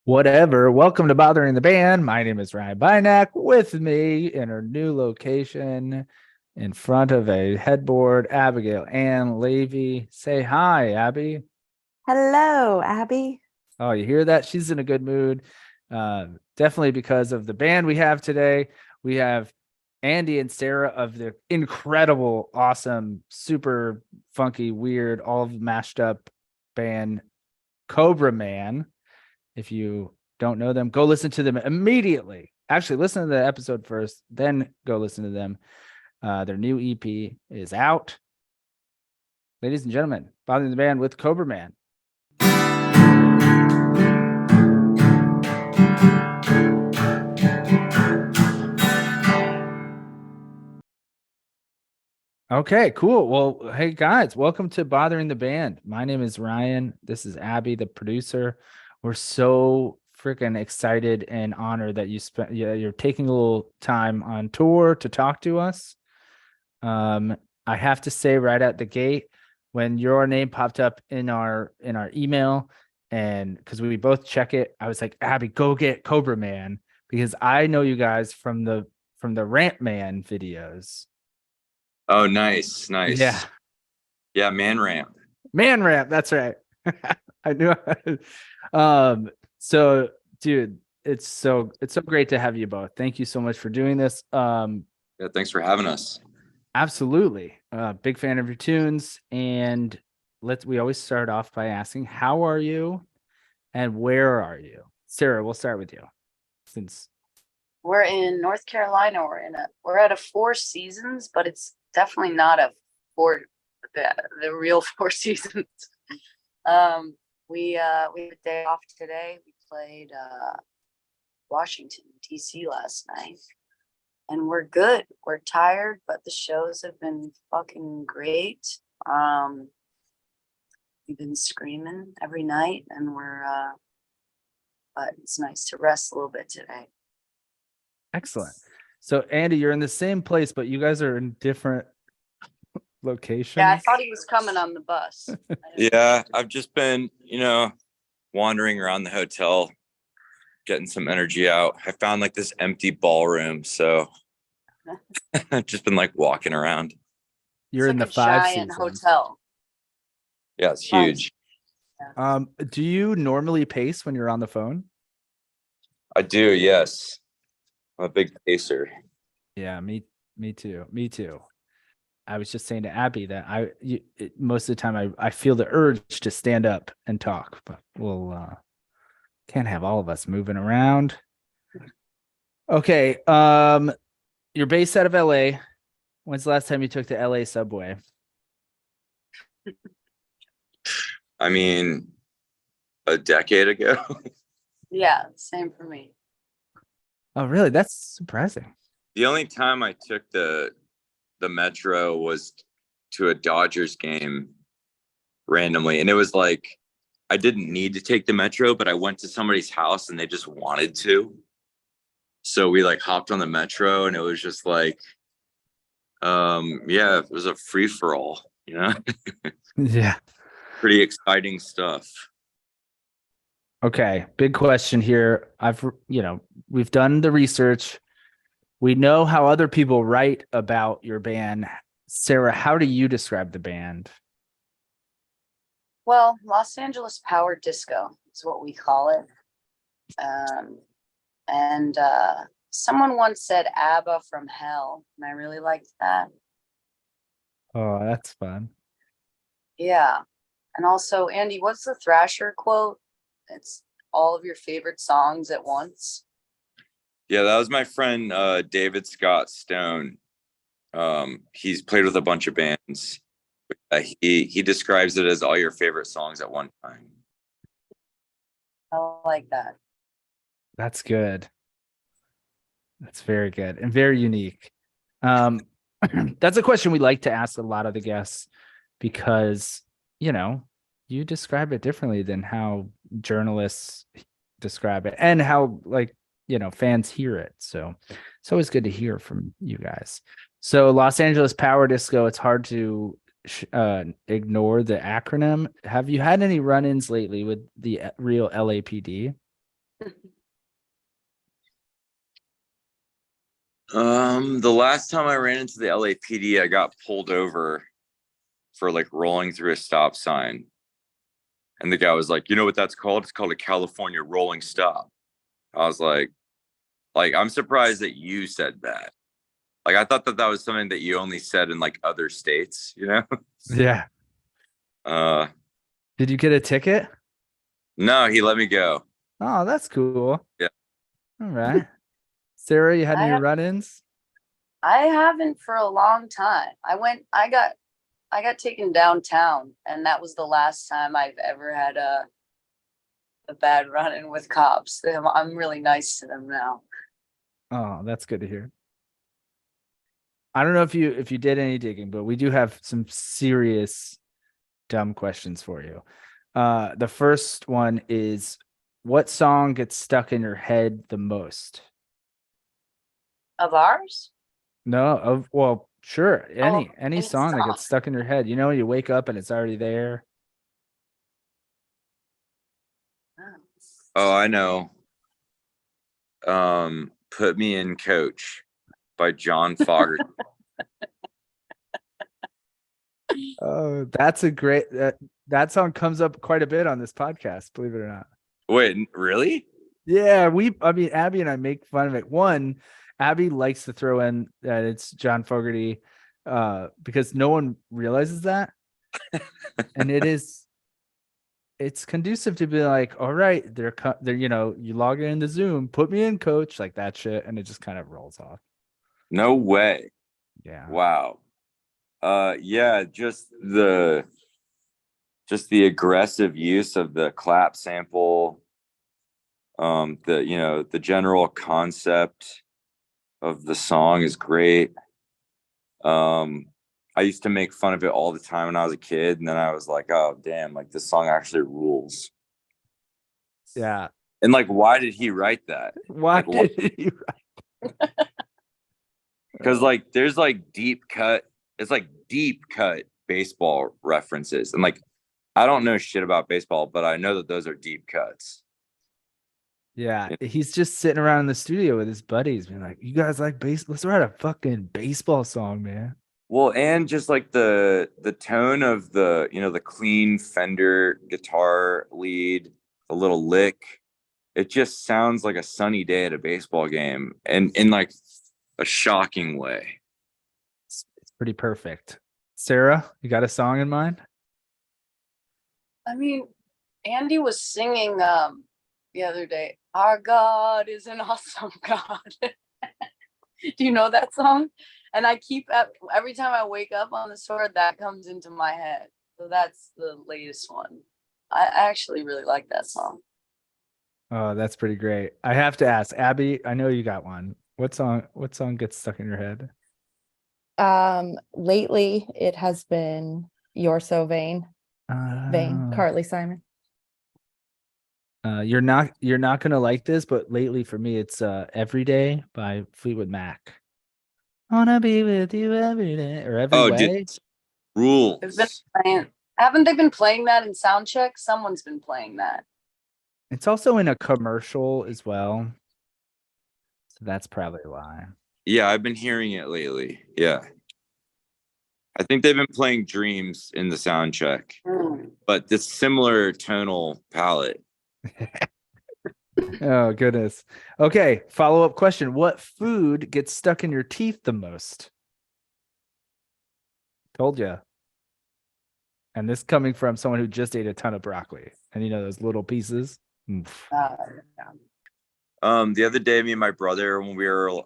Whatever. Welcome to Bothering the Band. My name is Ryan Bynack. With me in her new location, in front of a headboard, Abigail Ann Levy. Say hi, Abby. Hello, Abby. Oh, you hear that? She's in a good mood. Definitely because of the band we have today. We have Andy and Sarah of the incredible, awesome, super funky, weird, all mashed up band Cobra Man. If you don't know them, go listen to them immediately. Actually, listen to the episode first, then go listen to them. Their new EP is out. Ladies and gentlemen, Bothering the Band with Cobra Man. Okay, cool. Well, hey guys, welcome to Bothering the Band. My name is Ryan. This is Abby, the producer. We're so freaking excited and honored that you're taking a little time on tour to talk to us. I have to say right at the gate, when your name popped up in our email, and because we both check it, I was like, Abby, go get Cobra Man, because I know you guys from the Ramp Man videos. Oh, nice. Yeah. Yeah, Man Ramp. Man Ramp, that's right. I knew. So dude, it's so great to have you both. Thank you so much for doing this. Yeah, thanks for having us. Absolutely. Big fan of your tunes. And we always start off by asking, how are you and where are you? Sarah, we'll start with you. Since We're in North Carolina. We're at a Four Seasons, but it's definitely not the real Four Seasons. We have a day off today. We played Washington, DC last night. And we're good. We're tired, but the shows have been fucking great. We've been screaming every night, and but it's nice to rest a little bit today. excellent. So Andy, you're in the same place, but you guys are in different locations. Yeah, I thought he was coming on the bus. Yeah, I've just been, wandering around the hotel, getting some energy out. I found like this empty ballroom, so I've just been like walking around. You're it's in like the Five giant Seasons hotel. Yeah, it's huge. Yeah. Do you normally pace when you're on the phone? I do, yes. I'm a big pacer. Yeah, me too. I was just saying to Abby that most of the time I feel the urge to stand up and talk, but we'll can't have all of us moving around. Okay, you're based out of LA. When's the last time you took the LA subway? I mean, a decade ago. Yeah, same for me. Oh, really? That's surprising. The only time I took the metro was to a Dodgers game randomly, and it was like I didn't need to take the metro, but I went to somebody's house and they just wanted to, so we like hopped on the metro, and it was just like yeah, it was a free-for-all. Yeah. Pretty exciting stuff. Okay, big question here. We've done the research. We know how other people write about your band. Sarah, how do you describe the band? Well, Los Angeles power disco is what we call it. And someone once said Abba from hell, and I really liked that. Oh, that's fun. Yeah. And also, Andy, what's the Thrasher quote? It's all of your favorite songs at once. Yeah, that was my friend David Scott Stone. He's played with a bunch of bands. He describes it as all your favorite songs at one time. I like that. That's good. That's very good and very unique. That's a question we like to ask a lot of the guests because, you describe it differently than how journalists describe it and how fans hear it. So it's always good to hear from you guys. So Los Angeles Power Disco, it's hard to ignore the acronym. Have you had any run-ins lately with the real LAPD? The last time I ran into the LAPD, I got pulled over for like rolling through a stop sign. And the guy was like, you know what that's called? It's called a California rolling stop. I was like, I'm surprised that you said that. Like, I thought that was something that you only said in like other states, you know? Yeah. Did you get a ticket? No, he let me go. Oh, that's cool. Yeah. All right. Sarah, you had any I run-ins? haven't for a long time. I got taken downtown, and that was the last time I've ever had a bad run-in with cops. I'm really nice to them now. Oh, that's good to hear. I don't know if you did any digging, but we do have some serious dumb questions for you. The first one is, what song gets stuck in your head the most? Of ours? No, well, sure. Any any song that song. gets stuck in your head. You know, you wake up and it's already there. Oh, I know. Put Me in Coach by John Fogerty. Oh, that's a great that song comes up quite a bit on this podcast, believe it or not. Wait, really? Yeah, I mean, Abby and I make fun of it. One, Abby likes to throw in that it's John Fogerty because no one realizes that. And it's conducive to be like, all right, they're you know, you log into Zoom, put me in, coach, like that shit, and it just kind of rolls off. No way. Yeah. Wow. Yeah, just the aggressive use of the clap sample, the general concept of the song is great. I used to make fun of it all the time when I was a kid, and then I was like, oh damn, like this song actually rules. Yeah. And like, why did he write that? Why Like, did you write? because like there's like deep cut baseball references, and like I don't know shit about baseball, but I know that those are deep cuts. Yeah, he's just sitting around in the studio with his buddies, being like, "You guys like bass? Let's write a fucking baseball song, man." Well, and just like the tone of the clean Fender guitar lead, the little lick, it just sounds like a sunny day at a baseball game, and in like a shocking way. It's pretty perfect. Sarah, you got a song in mind? I mean, Andy was singing the other day, "Our God is an awesome God." Do you know that song? And I keep every time I wake up on the sword, that comes into my head. So that's the latest one. I actually really like that song. Oh, that's pretty great. I have to ask, Abby, I know you got one. What song gets stuck in your head? Lately it has been You're So Vain, Carly Simon. You're not gonna like this, but lately for me it's Every Day by Fleetwood Mac. Wanna be with you every day or every way. Dude, rules. Haven't they been playing that in Soundcheck? Someone's been playing that. It's also in a commercial as well. So that's probably why. Yeah, I've been hearing it lately. Yeah. I think they've been playing Dreams in the sound check, but it's similar tonal palette. Oh, goodness. Okay, follow-up question. What food gets stuck in your teeth the most? Told you. And this coming from someone who just ate a ton of broccoli. And you know those little pieces? Oof. The other day, me and my brother, when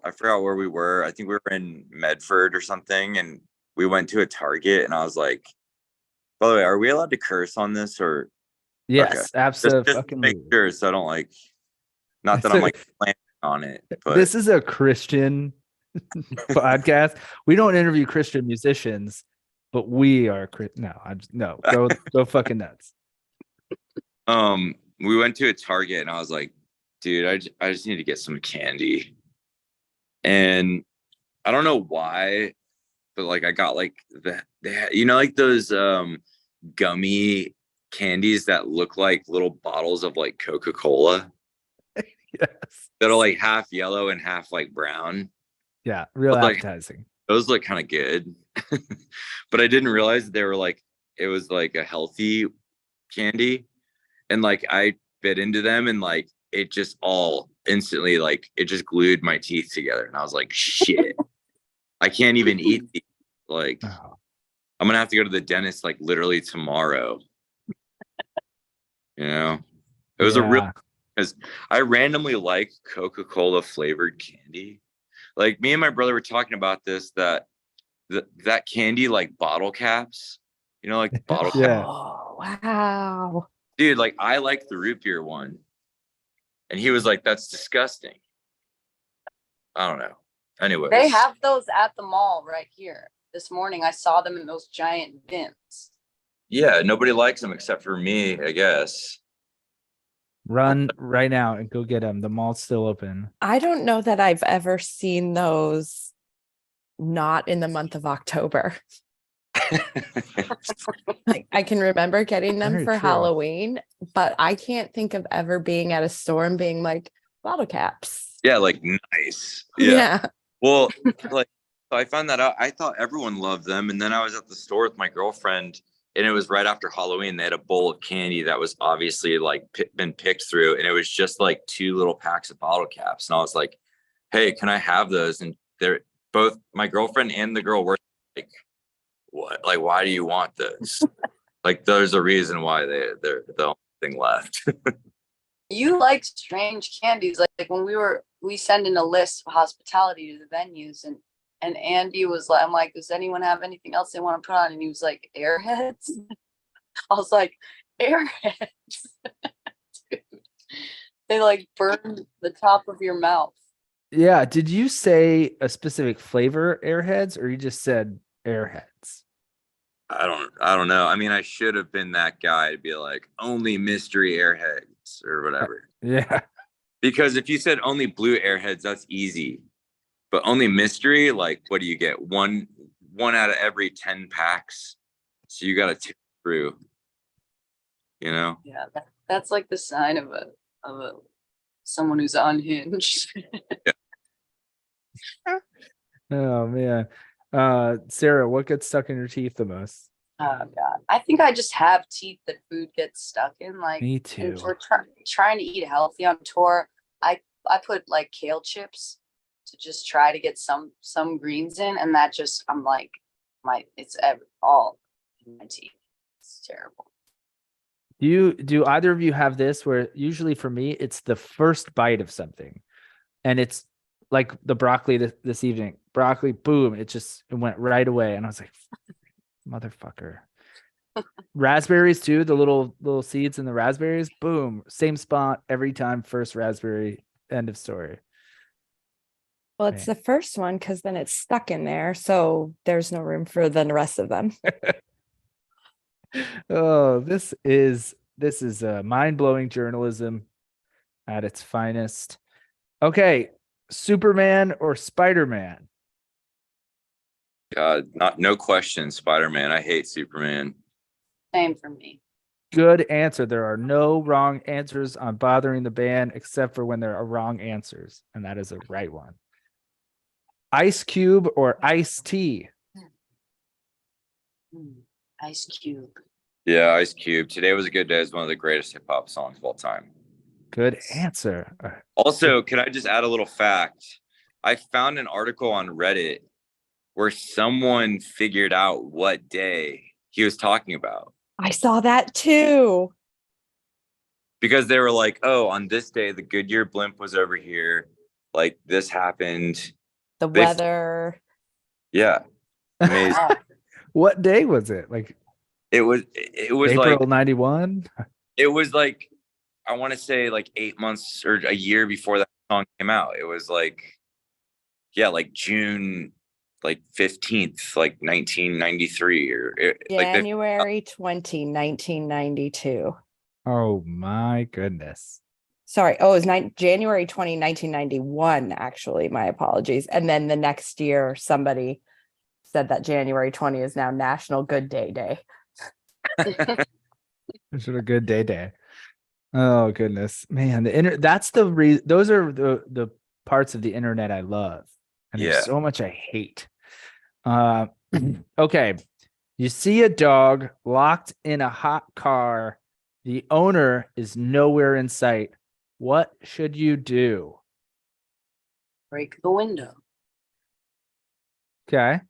I forgot where we were. I think we were in Medford or something, and we went to a Target, and I was like, by the way, are we allowed to curse on this or? Yes, okay. absolutely. Just make sure so I don't like, not that I'm like planning on it, but this is a Christian podcast. We don't interview Christian musicians, but we are no, go fucking nuts. We went to a Target and I was like, dude, I just need to get some candy. And I don't know why, but like I got like like those gummy candies that look like little bottles of like Coca-Cola. Yes. that are like half yellow and half like brown. Yeah, real Like, appetizing. those look kind of good. But I didn't realize they were like, it was like a healthy candy. And like I bit into them and like it just all instantly, like it just glued my teeth together. And I was like, shit, I can't even eat these. Like, Oh, I'm gonna have to go to the dentist like literally tomorrow. You know, it was a real, yeah. because I randomly like Coca-Cola flavored candy. Like me and my brother were talking about this, that candy, like bottle caps, like the bottle cap. Yeah. Oh, wow. Dude, like I like the root beer one. And he was like, that's disgusting. I don't know. Anyways. They have those at the mall right here. This morning I saw them in those giant bins. Yeah, nobody likes them except for me, I guess. Run right now and go get them. The mall's still open. I don't know that I've ever seen those not in the month of October. Like, I can remember getting them Very for true. Halloween, but I can't think of ever being at a store and being like, bottle caps. Yeah, like nice. Yeah. Well, like, so I found that out. I thought everyone loved them. And then I was at the store with my girlfriend, and it was right after Halloween. They had a bowl of candy that was obviously like been picked through, and it was just like 2 little packs of bottle caps. And I was like, hey, can I have those? And they're both, my girlfriend and the girl were like, what? Like, why do you want this? Like, there's a reason why they're the only thing left. You like strange candies. Like when we send in a list of hospitality to the venues, and Andy was like, I'm like, does anyone have anything else they want to put on? And he was like, Airheads. I was like, Airheads. Dude, they like burn the top of your mouth. Yeah. Did you say a specific flavor Airheads or you just said Airheads? I don't know. I mean, I should have been that guy to be like, only mystery airheads or whatever. Yeah. Because if you said only blue airheads, that's easy. But only mystery, like, what do you get? One out of every 10 packs. So you got to tick through, Yeah, that's like the sign of a someone who's unhinged. Oh man. Sarah, what gets stuck in your teeth the most? Oh God, I think I just have teeth that food gets stuck in. Like, Me and too. we're trying to eat healthy on tour. I put like kale chips to just try to get some greens in, and that just, I'm like, it's all in my teeth. It's terrible. Do either of you have this where usually for me it's the first bite of something and it's like the broccoli this evening, broccoli, boom, it went right away. And I was like, motherfucker. Raspberries too, the little seeds in the raspberries, boom, same spot every time, first raspberry, end of story. Well, it's the first one because then it's stuck in there. So there's no room for the rest of them. Oh, this is mind-blowing journalism at its finest. Okay, Superman or Spider-Man? God, no question, Spider-Man. I hate Superman. Same for me. Good answer. There are no wrong answers on Bothering the Band except for when there are wrong answers, and that is a right one. Ice Cube or Ice-T? Ice Cube. Yeah, Ice Cube. Today Was a Good Day is one of the greatest hip hop songs of all time. Good answer. Also, can I just add a little fact? I found an article on Reddit where someone figured out what day he was talking about. I saw that too. Because they were like, oh, on this day, the Goodyear blimp was over here. Like, this happened. The weather. Yeah. Amazing. What day was it? Like it was April like 91? It was like, I want to say like 8 months or a year before that song came out. It was like, yeah, like June like 15th, like 1993 or January 20, 1992. Oh my goodness. Sorry. Oh, it was January 20, 1991, actually. My apologies. And then the next year, somebody said that January 20 is now National Good Day Day. It's a good day. Oh goodness, man, that's those are the parts of the internet I love, and there's Yeah. so much I hate. Uh, okay, you see a dog locked in a hot car. The owner is nowhere in sight. What should you do? Break the window. Okay.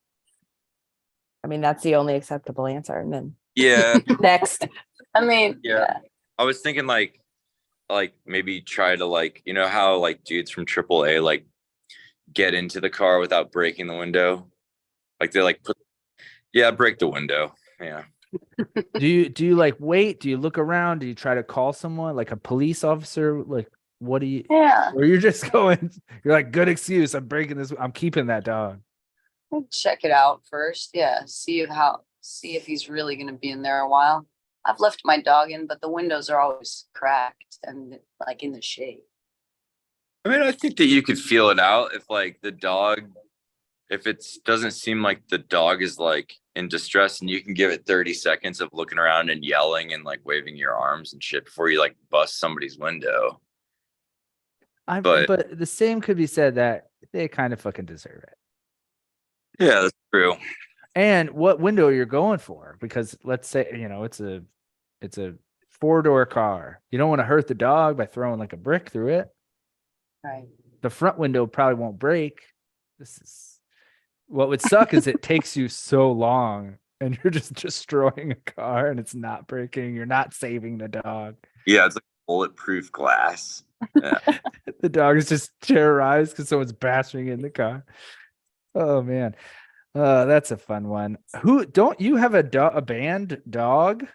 I mean, that's the only acceptable answer. And then Yeah. next. I mean, Yeah. I was thinking like maybe try to like, you know how like dudes from AAA like get into the car without breaking the window? Like they like break the window. Yeah. Do you like wait? Do you look around? Do you try to call someone like a police officer? Like what do you yeah. or you're just going, you're like, good excuse. I'm breaking this. I'm keeping that dog. Check it out first. Yeah. See if he's really gonna be in there a while. I've left my dog in, but the windows are always cracked and like in the shade. I mean, I think that you could feel it out if like the dog, if it doesn't seem like the dog is like in distress, and you can give it 30 seconds of looking around and yelling and like waving your arms and shit before you like bust somebody's window. But But the same could be said that they kind of fucking deserve it. yeah, that's true. And what window you're going for? Because let's say, it's a 4-door car. You don't want to hurt the dog by throwing like a brick through it. Right. The front window probably won't break. What would suck is it takes you so long and you're just destroying a car and it's not breaking. You're not saving the dog. Yeah, it's like bulletproof glass. Yeah. The dog is just terrorized because someone's bashing in the car. Oh man. That's a fun one. Don't you have a band dog?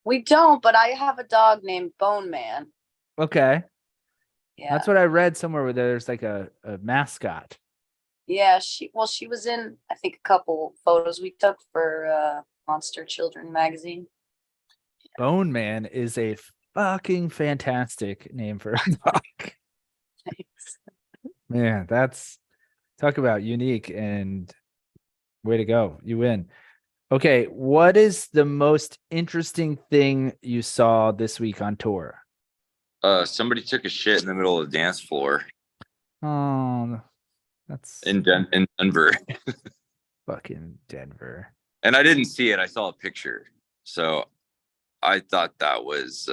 We don't, but I have a dog named Bone Man. Okay. Yeah. That's what I read somewhere where there's like a mascot. Yeah, she was in I think a couple photos we took for Monster Children magazine. Bone Man is a fucking fantastic name for a dog. Thanks. Man, that's talk about unique and way to go. You win. Okay, what is the most interesting thing you saw this week on tour? Somebody took a shit in the middle of the dance floor Oh, that's in Denver. fucking Denver. And I didn't see it. I saw a picture. So I thought that was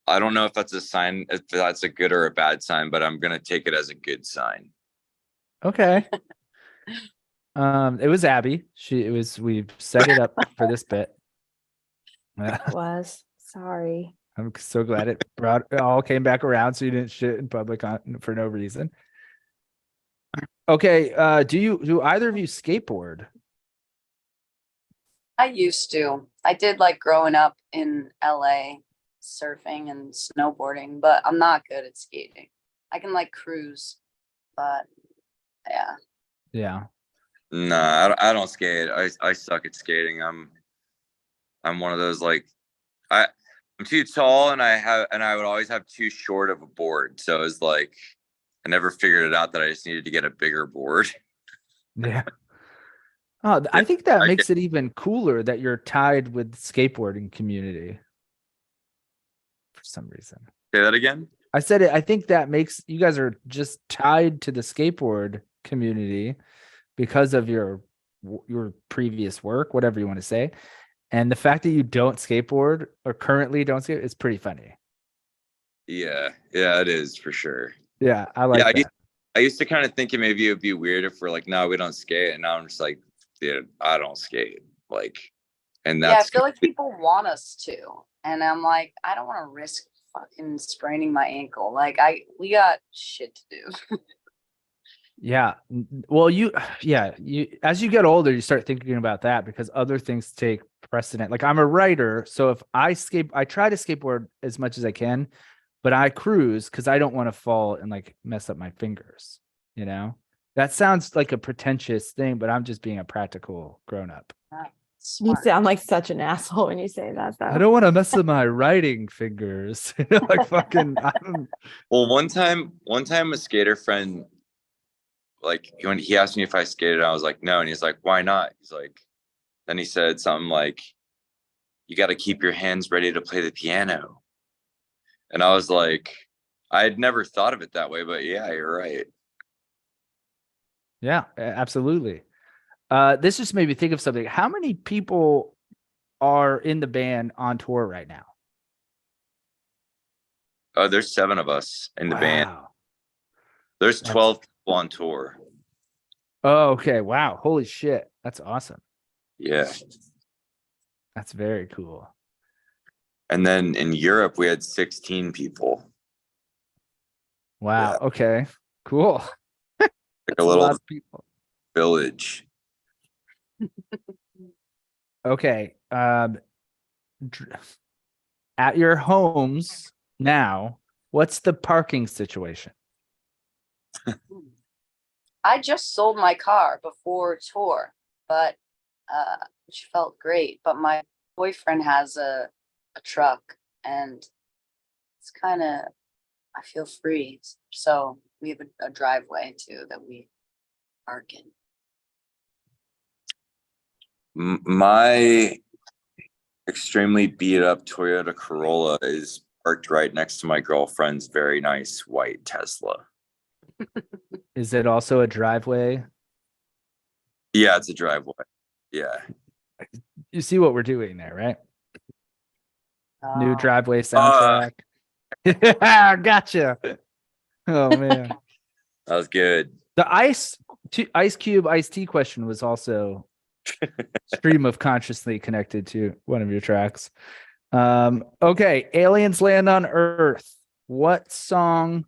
I don't know if that's a sign, if that's a good or a bad sign, but I'm gonna take it as a good sign. Okay. It was Abby. We set it up for this bit. Was sorry. I'm so glad it all came back around so you didn't shit in public for no reason. Okay, do either of you skateboard? I used to. I did like growing up in LA, surfing and snowboarding, but I'm not good at skating. I can like cruise, but yeah. Yeah. Nah, I don't skate. I suck at skating. I'm one of those like I'm too tall and I would always have too short of a board. So it's like I never figured it out that I just needed to get a bigger board. Yeah. Oh, I think that makes it even cooler that you're tied with the skateboarding community for some reason. Say that again? I said it. I think that makes you guys are just tied to the skateboard community because of your previous work, whatever you want to say. And the fact that you don't skateboard or currently don't skate is pretty funny. Yeah, it is for sure. Yeah, I like that. I used to kind of think maybe it would be weird if we're like, no, we don't skate. And now I'm just like, dude, I don't skate. Like, and that's yeah, I feel like people want us to. And I'm like, I don't want to risk fucking spraining my ankle. Like we got shit to do. Yeah. Well, you as you get older, you start thinking about that because other things take precedent. Like I'm a writer, so if I try to skateboard as much as I can, but I cruise because I don't want to fall and like mess up my fingers, That sounds like a pretentious thing, but I'm just being a practical grown-up. You sound like such an asshole when you say that, though. I don't want to mess up my writing fingers. Like fucking Well, one time a skater friend, like when he asked me if I skated, I was like, no. And he's like, why not? He's like, then he said something like, you got to keep your hands ready to play the piano. And I was like, I had never thought of it that way, but yeah, you're right. Yeah, absolutely. This just made me think of something. How many people are in the band on tour right now? Oh, there's 7 of us in the band. Wow. There's That's- 12 people on tour. Oh, okay. Wow. Holy shit. That's awesome. Yeah. That's very cool. And then in Europe, we had 16 people. Wow. Yeah. Okay. Cool. Like That's a little lot of people. village. Okay. At your homes now, what's the parking situation? I just sold my car before tour, but which felt great. But my boyfriend has a truck, and it's kind of, I feel free. So we have a driveway too that we park in. My extremely beat up Toyota Corolla is parked right next to my girlfriend's very nice white Tesla. Is it also a driveway? Yeah, it's a driveway. Yeah. You see what we're doing there, right? New Oh, driveway soundtrack. Yeah, gotcha. Oh man. That was good. The Ice Cube Ice Tea question was also stream of consciously connected to one of your tracks. Okay, aliens land on Earth. What song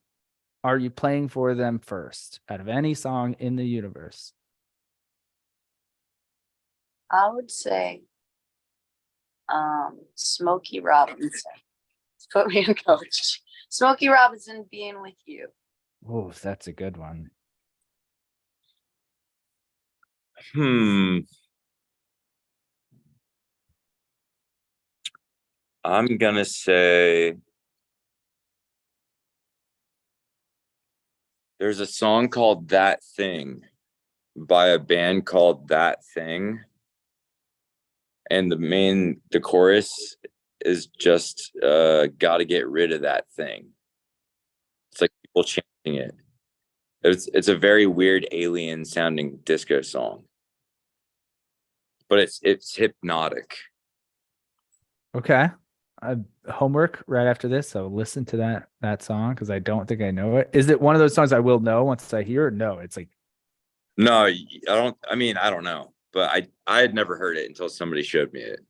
are you playing for them first out of any song in the universe? I would say Smokey Robinson. Put me in coach. Smokey Robinson, Being With You. Oh, that's a good one. I'm gonna say there's a song called That Thing by a band called That Thing. And the chorus is just gotta get rid of that thing. It's like people chanting it. It's a very weird alien sounding disco song. But it's hypnotic. Okay. Homework right after this. So listen to that song because I don't think I know it. Is it one of those songs I will know once I hear it? No, it's like No, I don't know. But I had never heard it until somebody showed me it.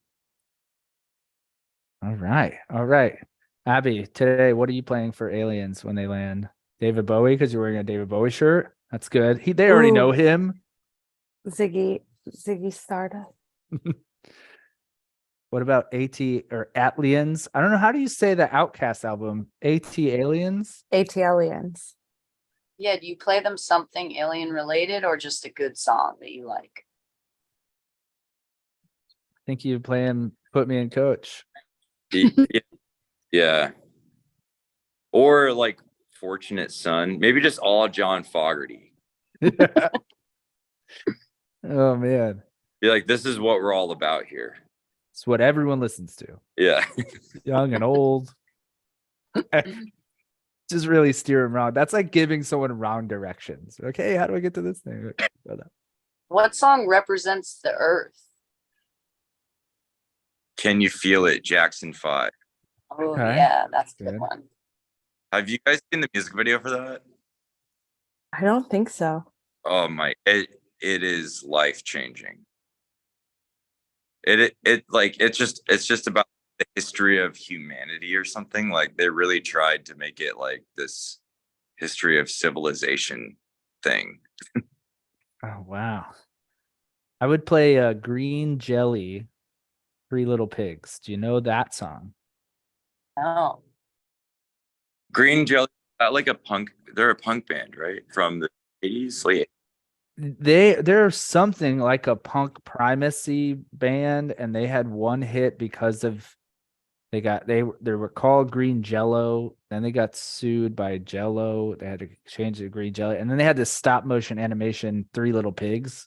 all right. All right. Abby, today, what are you playing for aliens when they land? David Bowie, because you're wearing a David Bowie shirt. That's good. They already know Ooh. him. Ziggy Stardust. What about AT or Atlians? I don't know. How do you say the Outcast album? AT Aliens? AT Aliens. Yeah, do you play them something alien related or just a good song that you like? I think you playing Put Me in Coach. Yeah. Or like Fortunate Son. Maybe just all John Fogerty. Oh man. Be like, this is what we're all about here. It's what everyone listens to. Yeah. Young and old. Just really steer them wrong. That's like giving someone wrong directions. Okay, how do I get to this thing? What song represents the earth? Can You Feel It, Jackson 5. Oh, Okay. yeah, that's a good Good. one. Have you guys seen the music video for that? I don't think so. Oh my, it is life changing. It's just about the history of humanity or something. Like they really tried to make it like this history of civilization thing. Oh wow. I would play Green Jelly, Three Little Pigs. Do you know that song? Oh, Green Jelly, like they're a punk band, right? From the 80s, late. They're something like a punk primacy band, and they had one hit because of they were called Green Jello. Then they got sued by Jello. They had to change it to Green Jelly, and then they had this stop motion animation Three Little Pigs,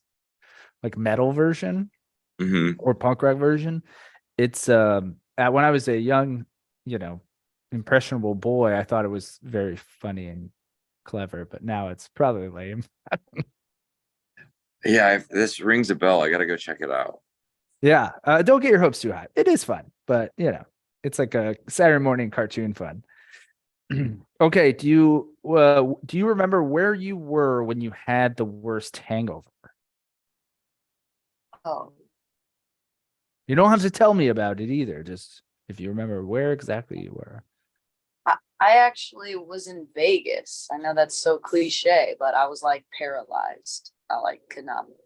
like metal version Mm-hmm. or punk rock version. it's when I was a young, you know, impressionable boy, I thought it was very funny and clever, but now it's probably lame. Yeah, if this rings a bell. I gotta go check it out. Yeah, don't get your hopes too high. It is fun, but you know, it's like a Saturday morning cartoon fun. Okay, do you remember where you were when you had the worst hangover? Oh, You don't have to tell me about it either. Just if you remember where exactly you were. I actually was in Vegas. I know that's so cliche, but I was like paralyzed. I like could not move.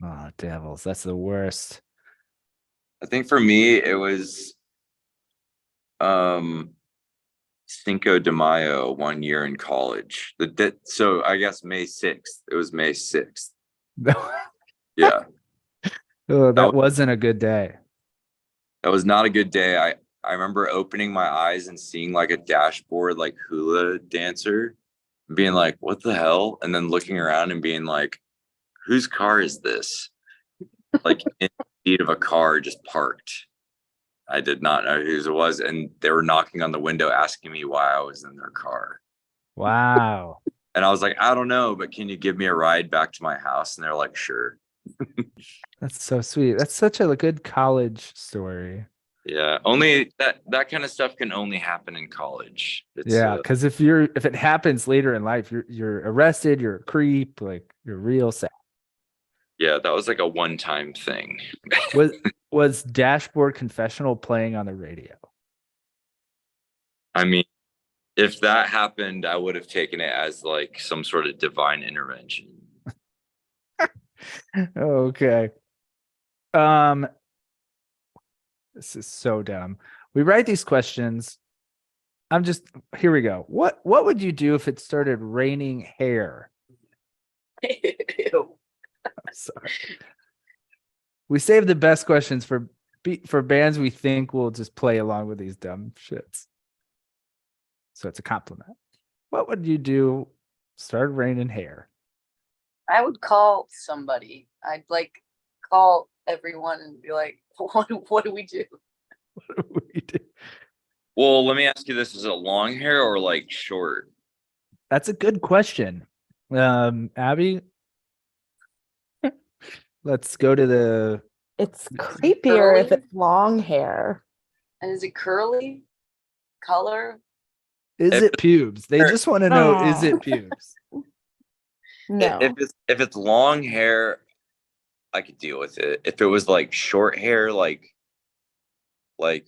Oh, devils, that's the worst. I think for me it was um Cinco de Mayo one year in college. So I guess May 6th. It was May 6th. Yeah. Oh, That that wasn't a good day. That was not a good day. I remember opening my eyes and seeing like a dashboard like hula dancer, and being like, what the hell? And then looking around and being like, whose car is this? Like in the seat of a car just parked. I did not know whose it was. And they were knocking on the window asking me why I was in their car. Wow. And I was like, I don't know, but can you give me a ride back to my house? And they're like, sure. That's so sweet. That's such a good college story. Yeah. Only that kind of stuff can only happen in college. It's Yeah, because if it happens later in life, you're arrested, you're a creep, like you're real sad. yeah, that was like a one-time thing. Was Dashboard Confessional playing on the radio? I mean, if that happened, I would have taken it as like some sort of divine intervention. Okay. Um, this is so dumb. We write these questions. Here we go. What would you do if it started raining hair? Ew. I'm sorry. We save the best questions for bands we think will just play along with these dumb shits. So it's a compliment. What would you do? Started raining hair. I would call somebody. I'd like call everyone and be like, what do we do? What would we do? Well, let me ask you this: is it long hair or like short? That's a good question. Abby, let's go to the It's creepier if Curly? it's long hair. And is it curly color? is If it pubes? They just want to know, is it pubes? No. If it's long hair, I could deal with it. If it was like short hair, like Like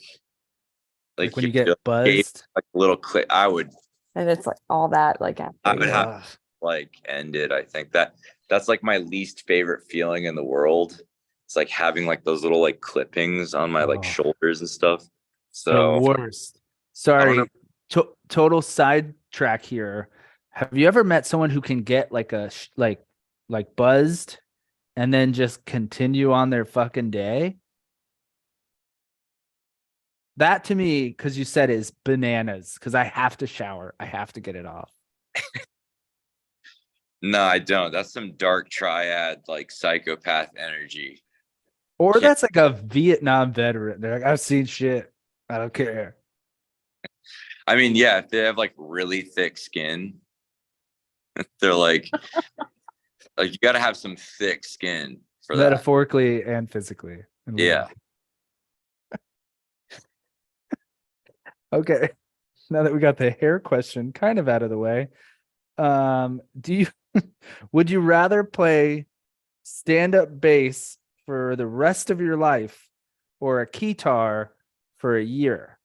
when you feel get buzzed. like a little clip, And it's like all that like I after. would have Ugh. like end it. I think that's like my least favorite feeling in the world. It's like having like those little like clippings on my like Oh. shoulders and stuff. The So worst. I don't know. Sorry. Total sidetrack here. Have you ever met someone who can get like like buzzed and then just continue on their fucking day? That to me, because you said is bananas. Because I have to shower. I have to get it off. No, I don't. That's some dark triad like psychopath energy. Or Can't- that's like a Vietnam veteran. They're like, I've seen shit. I don't care. I mean, yeah, if they have like really thick skin, they're like you got to have some thick skin for that. Metaphorically and physically. And Yeah. Okay. Now that we got the hair question kind of out of the way, would you rather play stand-up bass for the rest of your life or a guitar for a year?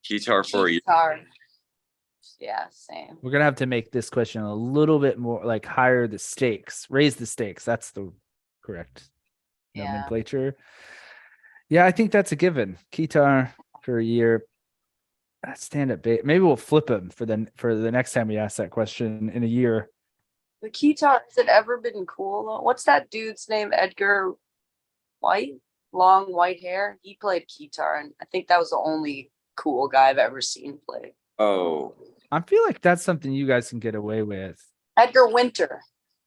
Guitar for you. Guitar. Yeah, same. We're gonna have to make this question a little bit more like higher the stakes, raise the stakes. That's the correct Yeah. nomenclature. Yeah, I think that's a given. Guitar for a year. Stand-up bass. Maybe we'll flip him for the next time we ask that question in a year. The guitar, has it ever been cool though? What's that dude's name? Edgar White? Long white hair. He played guitar, and I think that was the only cool guy I've ever seen play. Oh. I feel like that's something you guys can get away with. Edgar Winter.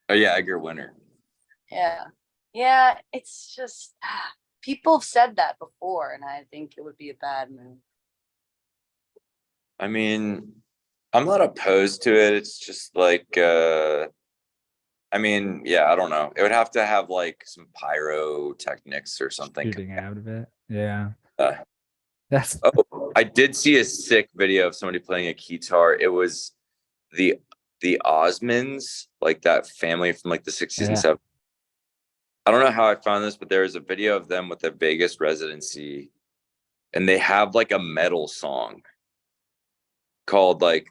Oh yeah, Edgar Winter. Yeah, it's just people have said that before, and I think it would be a bad move. I mean, I'm not opposed to it. It's just like I mean, yeah, I don't know. It would have to have like some pyrotechnics or something. Shooting out of it. Yeah. Uh, That's oh, I did see a sick video of somebody playing a guitar. It was the Osmonds, like that family from like the 60s and yeah. 70s. I don't know how I found this, but there was a video of them with a Vegas residency, and they have like a metal song called like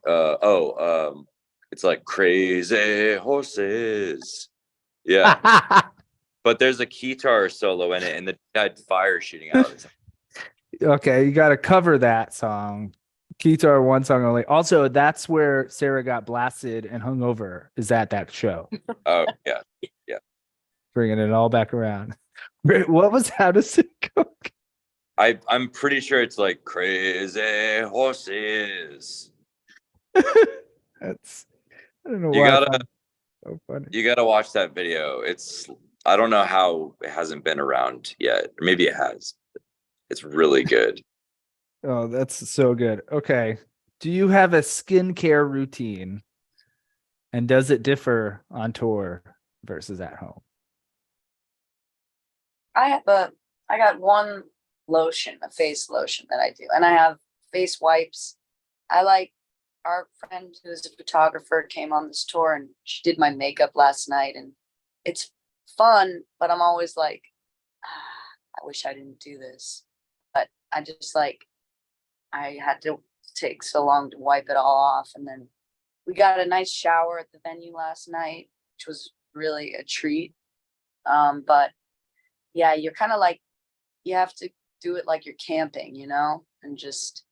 it's like Crazy Horses. Yeah. But there's a guitar solo in it, and the guy had fire shooting out of his. Okay, you got to cover that song. Guitar one song only. Also, that's where Sarah got blasted and hung over. Is at that show, Oh yeah. bringing it all back around. What was how does it go? I'm pretty sure it's like Crazy Horses. That's I don't know You why. I gotta find it so funny. you gotta watch that video. It's I don't know how it hasn't been around yet. Or maybe it has. It's really good. Oh, that's so good. Okay. Do you have a skincare routine? And does it differ on tour versus at home? I got one lotion, a face lotion that I do, and I have face wipes. I like our friend who's a photographer came on this tour and she did my makeup last night, and it's fun, but I'm always like, I wish I didn't do this. But I just like I had to take so long to wipe it all off, and then we got a nice shower at the venue last night, which was really a treat. But yeah, you're kind of like you have to do it like you're camping, and just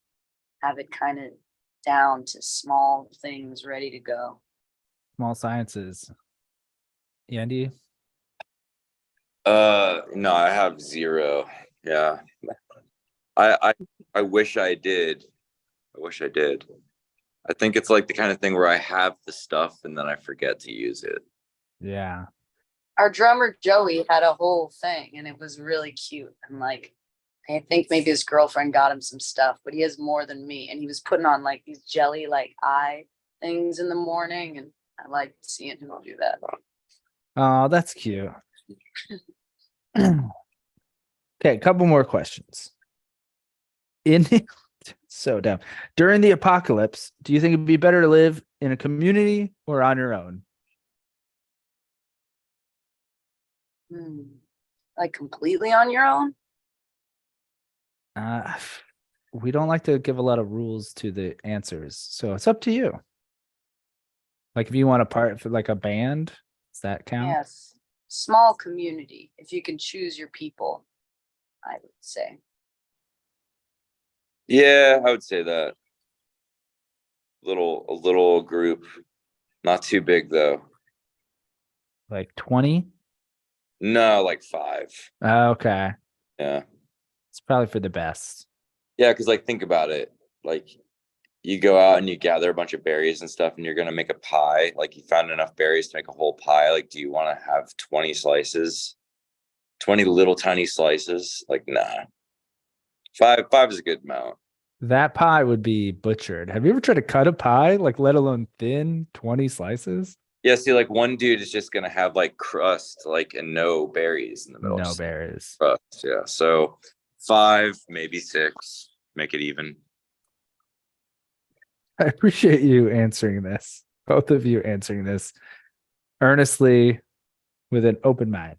have it kind of down to small things ready to go. Small sciences. Andy? No, I have zero. Yeah. I wish I did. I wish I did. I think it's like the kind of thing where I have the stuff and then I forget to use it. Yeah. Our drummer Joey had a whole thing, and it was really cute. And like, I think maybe his girlfriend got him some stuff, but he has more than me. And he was putting on like these jelly like eye things in the morning, and I like seeing him do that. Oh, that's cute. Okay, a couple more questions. So dumb. During the apocalypse, do you think it'd be better to live in a community or on your own? Like completely on your own? We don't like to give a lot of rules to the answers, so it's up to you. Like if you want to part for like a band, does that count? Yes. Small community. If you can choose your people, I would say. Yeah, I would say that. A little group. Not too big though. Like 20? No, like 5. Okay. Yeah. It's probably for the best. Yeah, because like think about it. Like you go out and you gather a bunch of berries and stuff, and you're gonna make a pie. Like you found enough berries to make a whole pie. Like, do you want to have 20 slices? 20 little tiny slices? Like, nah. Five is a good amount. That pie would be butchered. Have you ever tried to cut a pie, like let alone thin 20 slices? Yeah, see, like one dude is just gonna have like crust, like and no berries in the middle. No Just berries. crust, yeah. So 5, maybe 6, make it even. I appreciate you answering this. Both of you answering this earnestly with an open mind.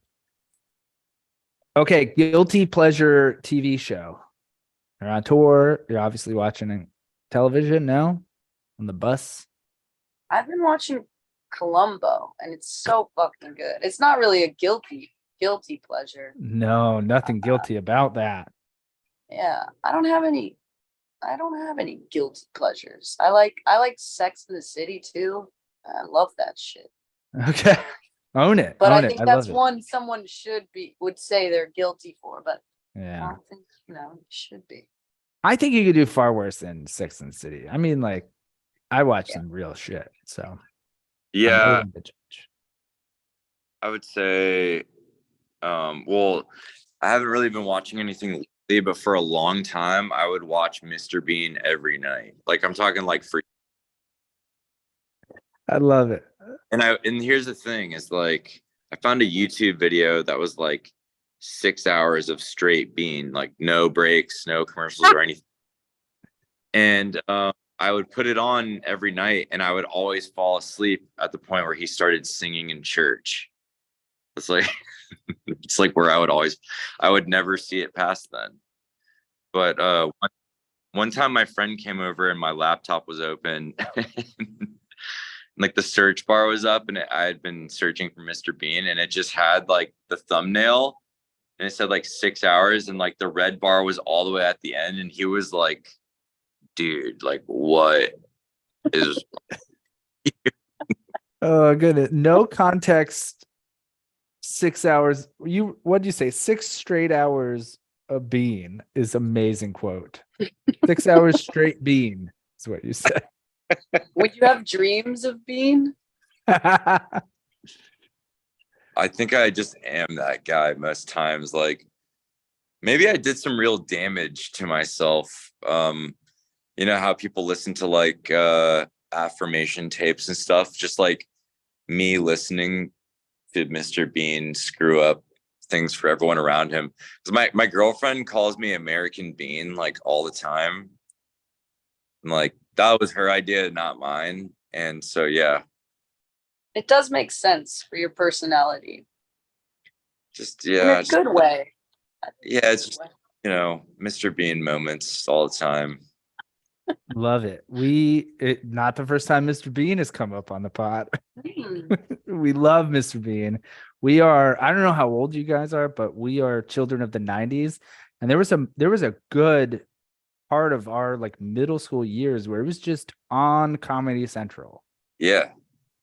Okay, guilty pleasure TV show. You're on tour. You're obviously watching television now on the bus. I've been watching Columbo, and it's so fucking good. It's not really a guilty pleasure. No, nothing guilty about that. Yeah, I don't have any guilty pleasures. I like Sex in the City too. I love that shit. Okay. Own it. But Own I it. think I that's love it. one someone would say they're guilty for, but I Yeah. don't think, it should be. I think you could do far worse than Sex and the City. I mean, like, I watch some real shit. So I'm Yeah, willing to judge. I would say, well, I haven't really been watching anything lately, but for a long time, I would watch Mr. Bean every night. Like I'm talking like for, I love it. and here's the thing is like, I found a YouTube video that was like 6 hours of straight Bean, like no breaks, no commercials or anything. And I would put it on every night, and I would always fall asleep at the point where he started singing in church. It's like it's like where I would never see it past then. But one time my friend came over and my laptop was open, and, like the search bar was up, and I had been searching for Mr. Bean, and it just had like the thumbnail, and it said like 6 hours, and like the red bar was all the way at the end, and he was like, "Dude, like what is?" Oh goodness. No context. 6 hours. What'd you say? 6 straight hours of bean is amazing quote. 6 hours straight bean is what you said. Would you have dreams of Bean? I think I just am that guy most times. Like maybe I did some real damage to myself. You know how people listen to like affirmation tapes and stuff, just like me listening to Mr. Bean screw up things for everyone around him. Because my girlfriend calls me American Bean like all the time. And like that was her idea, not mine. And so yeah, It does make sense for your personality just in yeah, a good way. yeah, it's just, you know, Mr. Bean moments all the time. Love it. Not the first time Mr. Bean has come up on the pod. Hmm. We love Mr. Bean. We are, I don't know how old you guys are, but we are children of the 90s. And there was a good part of our like middle school years where it was just on Comedy Central. Yeah.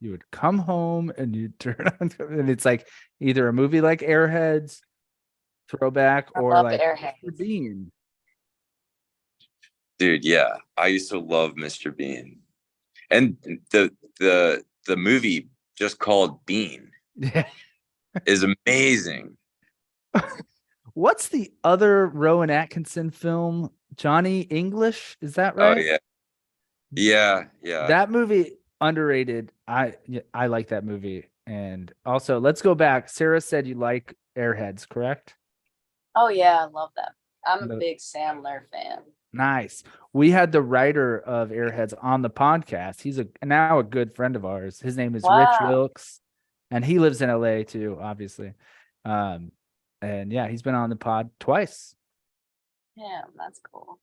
You would come home and you'd turn on, and it's like either a movie like Airheads, Throwback, I or love like Airheads. Mr. Bean. Dude, yeah. I used to love Mr. Bean. And the movie just called Bean Yeah. is amazing. What's the other Rowan Atkinson film? Johnny English? Is that right? Oh yeah. Yeah, yeah. That movie underrated. I like that movie. And also, let's go back. Sarah said you like Airheads, correct? Oh yeah, I love that. I'm a The- big Sandler fan. Nice. We had the writer of Airheads on the podcast. He's now a good friend of ours. His name is Rich Wow. Wilkes, and he lives in LA too, obviously. And yeah, he's been on the pod twice. Yeah, that's cool.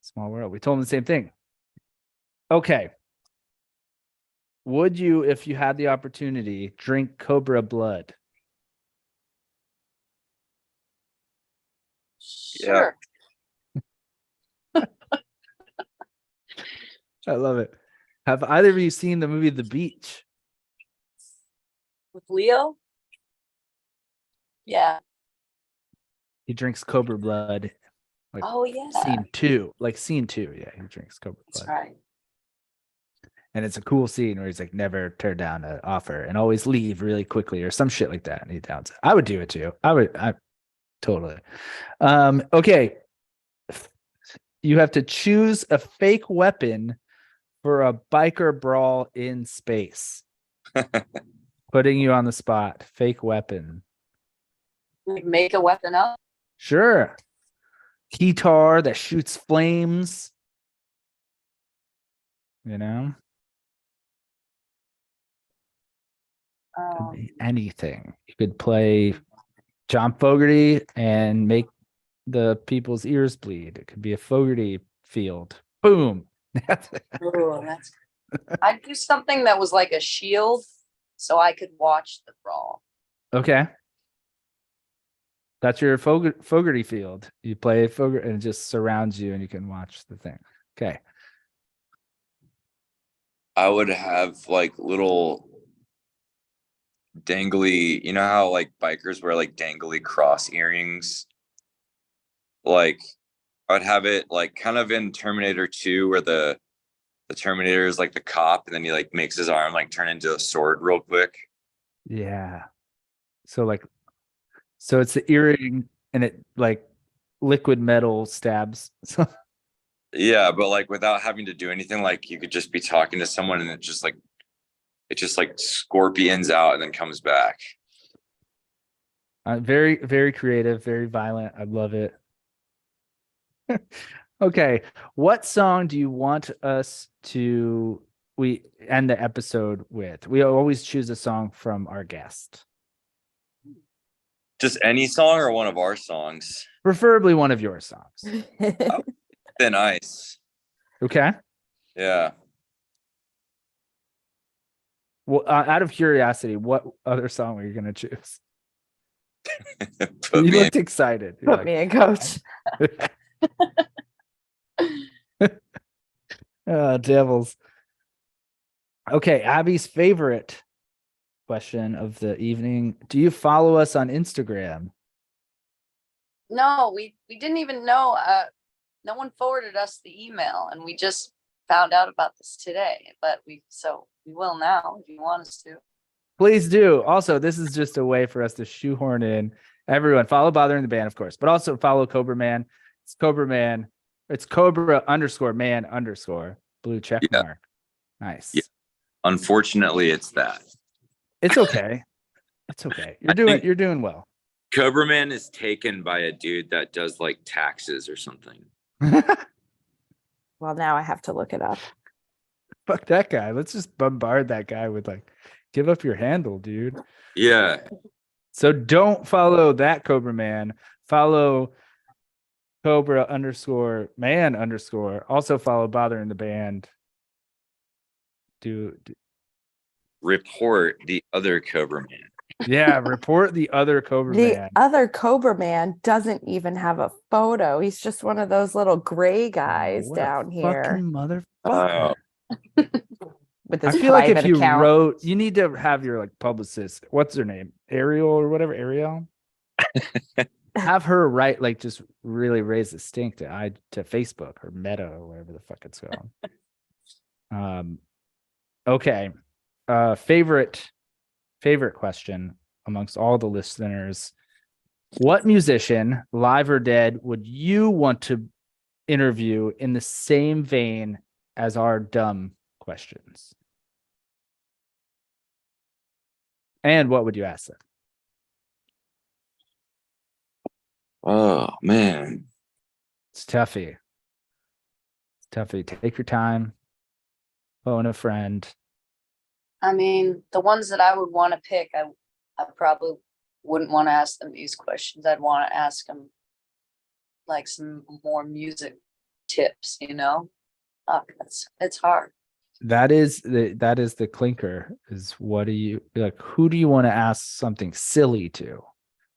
Small world. We told him the same thing. Okay. Would you, if you had the opportunity, drink Cobra blood? Sure. I love it. Have either of you seen the movie The Beach? With Leo? Yeah. He drinks Cobra blood. Like Oh yeah. scene two. Yeah, he drinks Cobra That's blood. right. And it's a cool scene where he's like, never turn down an offer and always leave really quickly or some shit like that. And he downs it. I would do it too. I totally. Okay. You have to choose a fake weapon for a biker brawl in space. Putting you on the spot. Fake weapon. Like make a weapon up. Sure. Guitar that shoots flames. You know? Could be anything. You could play John Fogerty and make the people's ears bleed. It could be a Fogerty field. Boom. Ooh, that's I'd do something that was like a shield so I could watch the brawl. Okay. That's your Fogerty field. You play Fogerty and it just surrounds you and you can watch the thing. Okay. I would have like little dangly, you know how like bikers wear like dangly cross earrings? Like I'd have it like kind of in Terminator 2 where the Terminator is like the cop and then he like makes his arm like turn into a sword real quick. Yeah. So it's the earring and it like liquid metal stabs. So Yeah, but like without having to do anything, like you could just be talking to someone and it just like scorpions out and then comes back. very, very creative, very violent. I love it. Okay. What song do you want us to we end the episode with? We always choose a song from our guest. Just any song or one of our songs? Preferably one of your songs. Thin Ice. Okay. Yeah. Well, out of curiosity, what other song are you going to choose? Put You me in. looked excited. You're Put like, me in, coach. devils. Okay, Abby's favorite question of the evening. Do you follow us on Instagram? No, we didn't even know. No one forwarded us the email, and we just found out about this today. But we will now if you want us to. Please do. Also, this is just a way for us to shoehorn in everyone. Follow Bothering the Band, of course, but also follow Cobra Man. It's Cobra Man. It's Cobra_man_ blue check Yeah. mark. Nice. Yeah. Unfortunately, it's that. It's okay. It's okay. You're doing well. Cobra Man is taken by a dude that does like taxes or something. Well, now I have to look it up. Fuck that guy. Let's just bombard that guy with like, give up your handle, dude. Yeah. So don't follow that Cobra Man. Follow Cobra_man_. Also follow Bothering the Band. Do Report the other Cobra Man. yeah, report the other Cobra The Man. other Cobra Man doesn't even have a photo. He's just one of those little gray guys What a down here fucking motherfucker. with I his feel like if private you account. you need to have your like publicist. What's her name? Ariel or whatever. Ariel. Have her write like just really raise the stink to Facebook or Meta or whatever the fuck it's called. Okay. Favorite question amongst all the listeners. What musician, live or dead, would you want to interview in the same vein as our dumb questions? And what would you ask them? Oh man. It's toughy. Take your time. Phone a friend. I mean, the ones that I would want to pick, I probably wouldn't want to ask them these questions. I'd want to ask them like some more music tips, Fuck, it's hard. That is the clinker. Is what do you like? Who do you want to ask something silly to?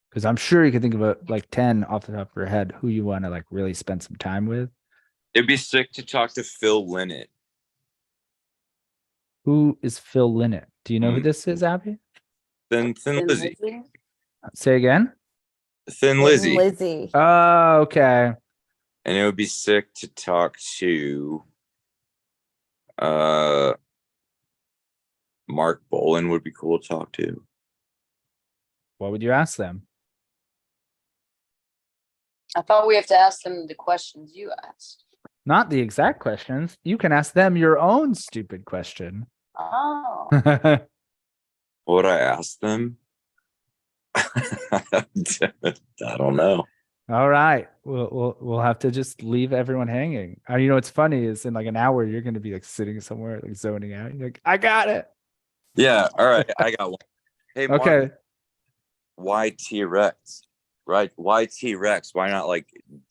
Because I'm sure you can think of like 10 off the top of your head who you want to like really spend some time with. It'd be sick to talk to Phil Lynott. Who is Phil Lynott? Do you know who this is, Abby? Thin Lizzy. Say again. Thin Lizzy. Lizzy. Oh, okay. And it would be sick to talk to Mark Bolan would be cool to talk to. What would you ask them? I thought we have to ask them the questions you asked. Not the exact questions. You can ask them your own stupid question. Oh. All What would I ask them? I don't know. right. We'll have to just leave everyone hanging. What's funny is in like an hour you're going to be like sitting somewhere like zoning out. You're like, I got it. Yeah. All right. I got one. Hey, Mark, Okay. why T-Rex? Right? Why T-Rex? Why not like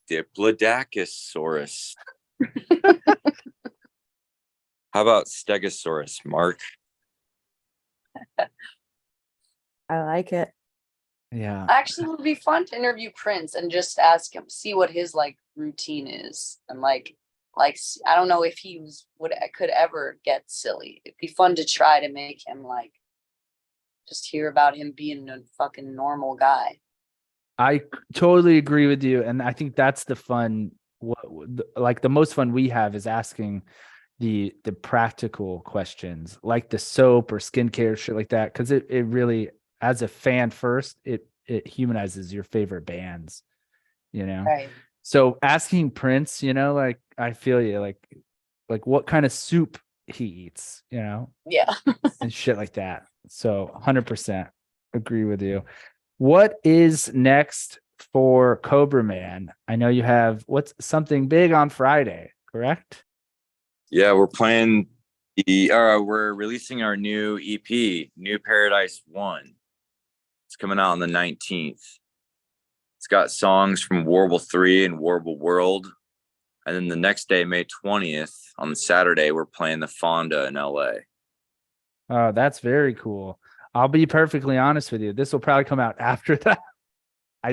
Diplodocus? How about Stegosaurus, Mark? I like it. Yeah. Actually, it would be fun to interview Prince and just ask him, see what his like routine is, and like I don't know if he could ever get silly. It'd be fun to try to make him like just hear about him being a fucking normal guy. I totally agree with you. And I think that's the fun. Like the most fun we have is asking the practical questions like the soap or skincare shit like that, because it really, as a fan first, it humanizes your favorite bands, you know. Right. So asking Prince, you know, like I feel you, like what kind of soup he eats, you know, Yeah. and shit like that. So 100% agree with you. What is next for Cobra Man? I know you have what's something big on Friday, correct? Yeah, we're playing we're releasing our new EP, New Paradise 1. It's coming out on the 19th. It's got songs from Warble 3 and Warble World. And then the next day, May 20th, on Saturday, we're playing the Fonda in LA. Oh, that's very cool. I'll be perfectly honest with you. This will probably come out after that. I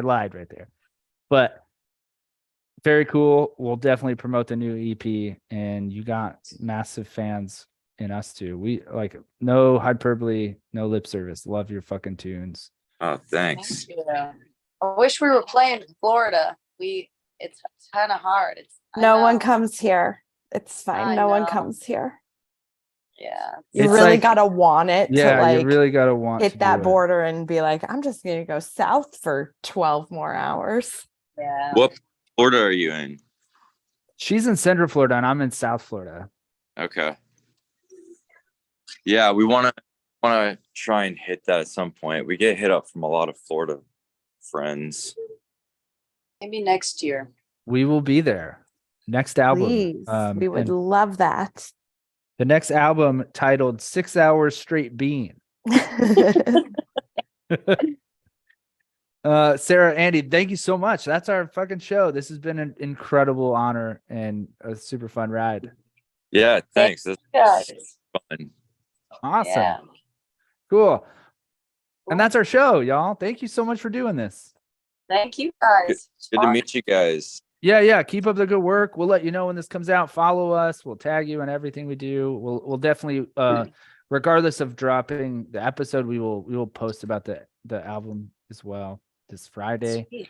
lied right there. But very cool. We'll definitely promote the new EP, and you got massive fans in us too. We like no hyperbole, no lip service. Love your fucking tunes. Oh, thanks. Thank you. I wish we were playing in Florida. It's kind of hard. I No one know. comes here. It's fine. I No one know. comes here. Yeah. You It's really like- gotta want it to Yeah, you like really gotta want to hit that do it. border and be like, I'm just gonna go south for 12 more hours. Yeah. What Florida are you in? She's in Central Florida and I'm in South Florida. Okay. Yeah, we want to try and hit that at some point. We get hit up from a lot of Florida friends. Maybe next year. We will be there. Next album. Please. We would and love that. the next album titled 6 Hours Straight Bean. Sarah, Andy, thank you so much. That's our fucking show. This has been an incredible honor and a super fun ride. Yeah, thanks. That's Guys. fun. Awesome. Yeah. Cool. And that's our show, y'all. Thank you so much for doing this. Thank you guys. It's Good to fun. meet you guys. Yeah. Keep up the good work. We'll let you know when this comes out. Follow us. We'll tag you in everything we do. We'll definitely regardless of dropping the episode, we will post about the album as well this Friday. Sweet.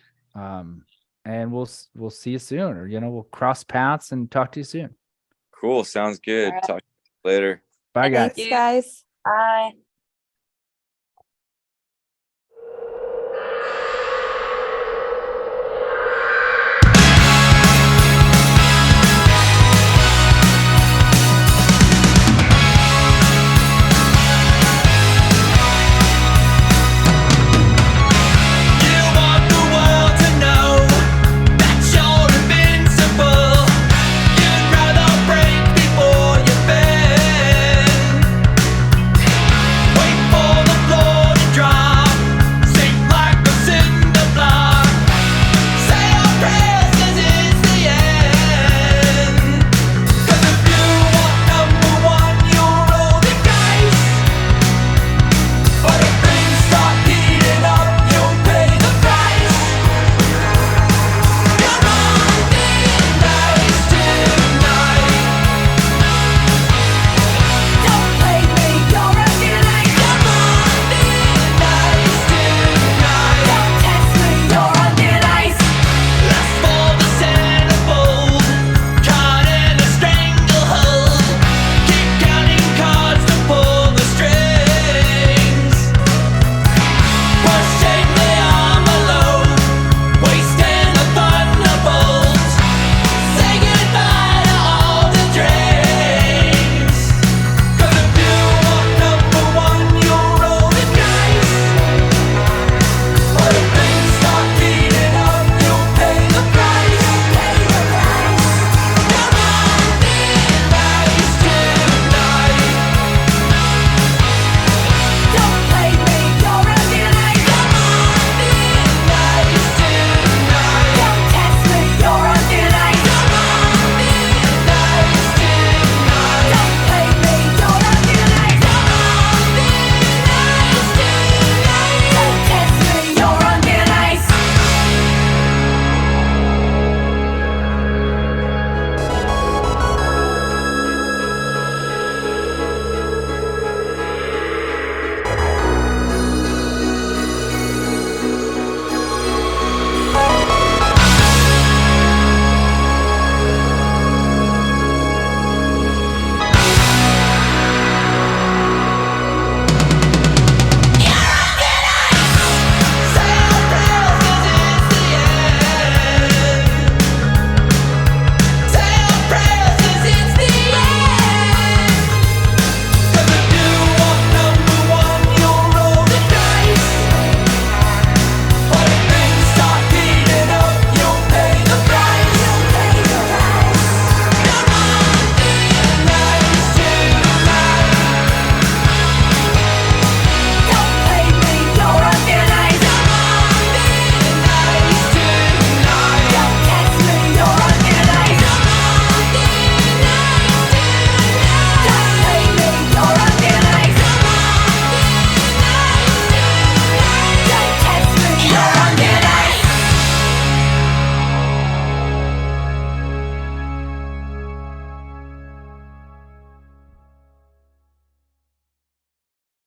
And we'll see you soon, or we'll cross paths and talk to you soon. Cool. Sounds good. All right. Talk to you later. Bye guys. Thanks, guys. Bye.